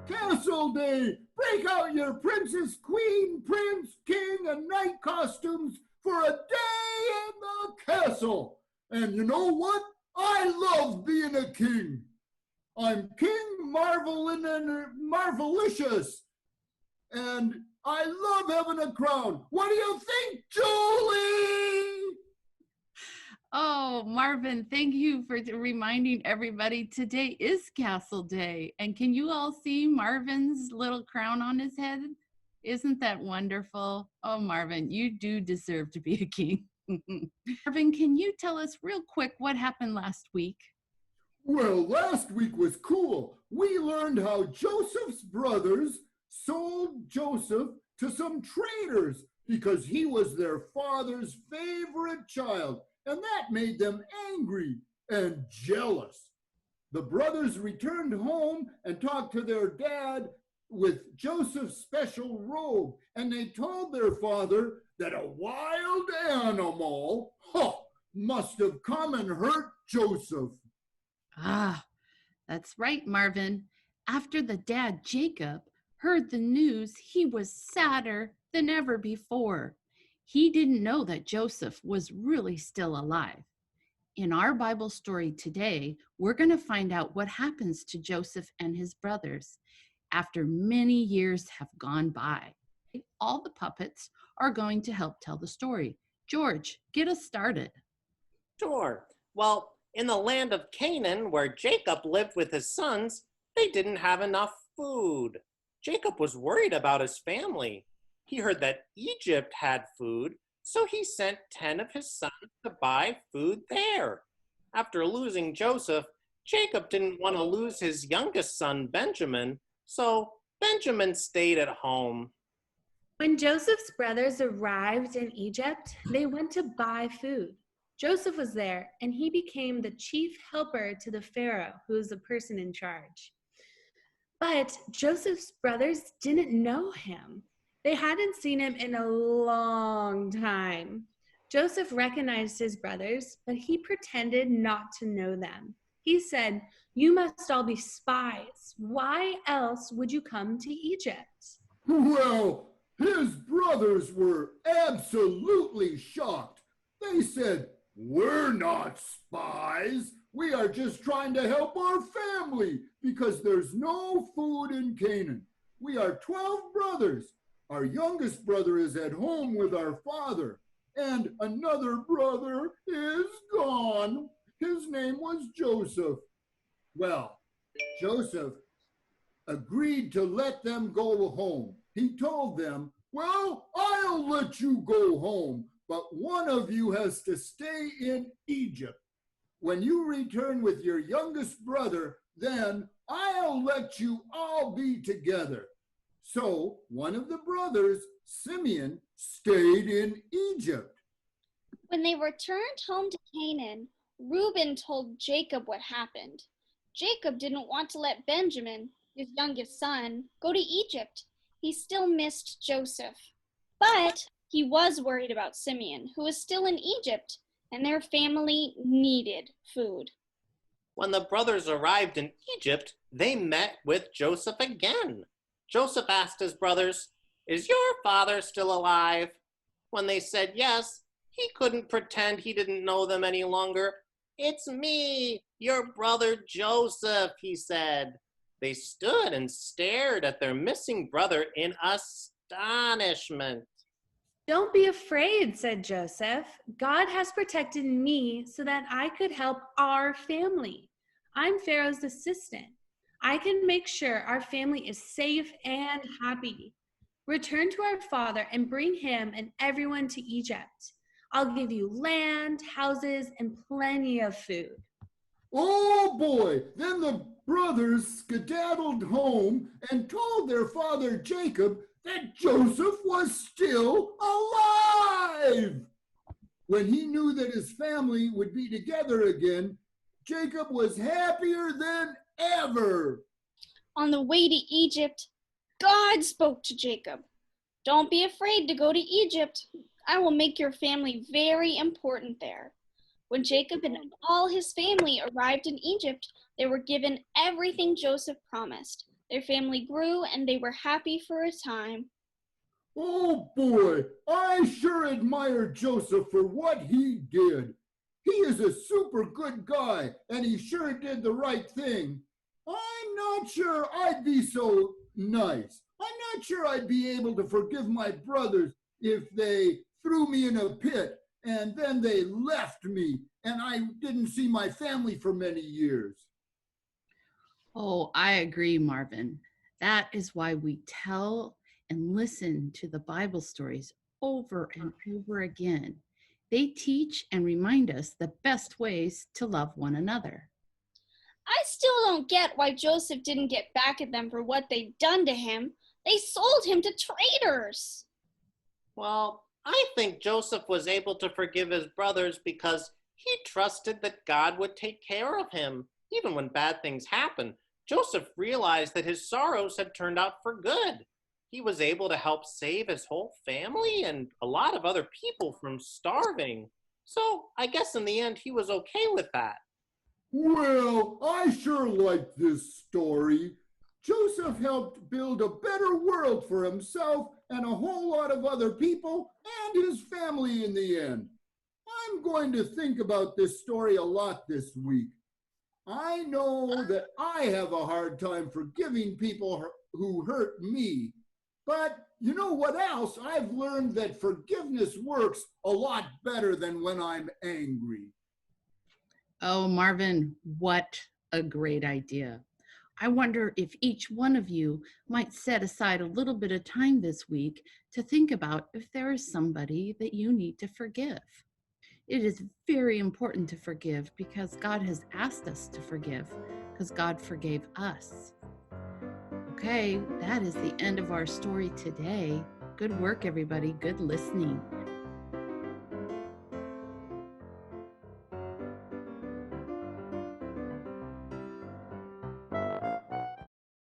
Castle Day! Break out your princess, queen, prince, king, and knight costumes for a day in the castle. And you know what? I love being a king. I'm King Marvelin and Marvelicious, and I love having a crown. What do you think, Julie? Oh, Marvin, thank you for reminding everybody today is Castle Day. And can you all see Marvin's little crown on his head? Isn't that wonderful? Oh, Marvin, you do deserve to be a king. Marvin, can you tell us real quick what happened last week? Well, last week was cool. We learned how Joseph's brothers sold Joseph to some traders because he was their father's favorite child, and that made them angry and jealous. The brothers returned home and talked to their dad with Joseph's special robe, and they told their father that a wild animal must have come and hurt Joseph. Ah, that's right, Marvin. After the dad, Jacob, heard the news, he was sadder than ever before. He didn't know that Joseph was really still alive. In our Bible story today, we're going to find out what happens to Joseph and his brothers after many years have gone by. All the puppets are going to help tell the story. George, get us started. Sure. Well, in the land of Canaan, where Jacob lived with his sons, they didn't have enough food. Jacob was worried about his family. He heard that Egypt had food, so he sent 10 of his sons to buy food there. After losing Joseph, Jacob didn't want to lose his youngest son, Benjamin, so Benjamin stayed at home. When Joseph's brothers arrived in Egypt, they went to buy food. Joseph was there, and he became the chief helper to the Pharaoh, who was the person in charge. But Joseph's brothers didn't know him. They hadn't seen him in a long time. Joseph recognized his brothers, but he pretended not to know them. He said, "You must all be spies. Why else would you come to Egypt?" Well, his brothers were absolutely shocked. They said, "We're not spies. We are just trying to help our family because there's no food in Canaan. We are 12 brothers. Our youngest brother is at home with our father, and another brother is gone. His name was Joseph." Well, Joseph agreed to let them go home. He told them, "Well, I'll let you go home, but one of you has to stay in Egypt. When you return with your youngest brother, then I'll let you all be together." So one of the brothers, Simeon, stayed in Egypt. When they returned home to Canaan, Reuben told Jacob what happened. Jacob didn't want to let Benjamin, his youngest son, go to Egypt. He still missed Joseph. But he was worried about Simeon, who was still in Egypt, and their family needed food. When the brothers arrived in Egypt, they met with Joseph again. Joseph asked his brothers, "Is your father still alive?" When they said yes, he couldn't pretend he didn't know them any longer. "It's me, your brother Joseph," he said. They stood and stared at their missing brother in astonishment. "Don't be afraid," said Joseph. "God has protected me so that I could help our family. I'm Pharaoh's assistant. I can make sure our family is safe and happy. Return to our father and bring him and everyone to Egypt. I'll give you land, houses, and plenty of food." Oh boy! Then the brothers skedaddled home and told their father Jacob that Joseph was still alive. When he knew that his family would be together again, Jacob was happier than ever. On the way to Egypt, God spoke to Jacob. "Don't be afraid to go to Egypt. I will make your family very important there." When Jacob and all his family arrived in Egypt, they were given everything Joseph promised. Their family grew and they were happy for a time. Oh boy, I sure admire Joseph for what he did. He is a super good guy, and he sure did the right thing. I'm not sure I'd be so nice. I'm not sure I'd be able to forgive my brothers if they threw me in a pit and then they left me and I didn't see my family for many years. Oh, I agree, Marvin. That is why we tell and listen to the Bible stories over and over again. They teach and remind us the best ways to love one another. I still don't get why Joseph didn't get back at them for what they'd done to him. They sold him to traitors. Well, I think Joseph was able to forgive his brothers because he trusted that God would take care of him. Even when bad things happened, Joseph realized that his sorrows had turned out for good. He was able to help save his whole family and a lot of other people from starving. So I guess in the end, he was okay with that. Well, I sure like this story. Joseph helped build a better world for himself and a whole lot of other people and his family in the end. I'm going to think about this story a lot this week. I know that I have a hard time forgiving people who hurt me. But you know what else? I've learned that forgiveness works a lot better than when I'm angry. Oh, Marvin, what a great idea. I wonder if each one of you might set aside a little bit of time this week to think about if there is somebody that you need to forgive. It is very important to forgive because God has asked us to forgive, because God forgave us. Okay, that is the end of our story today. Good work, everybody. Good listening.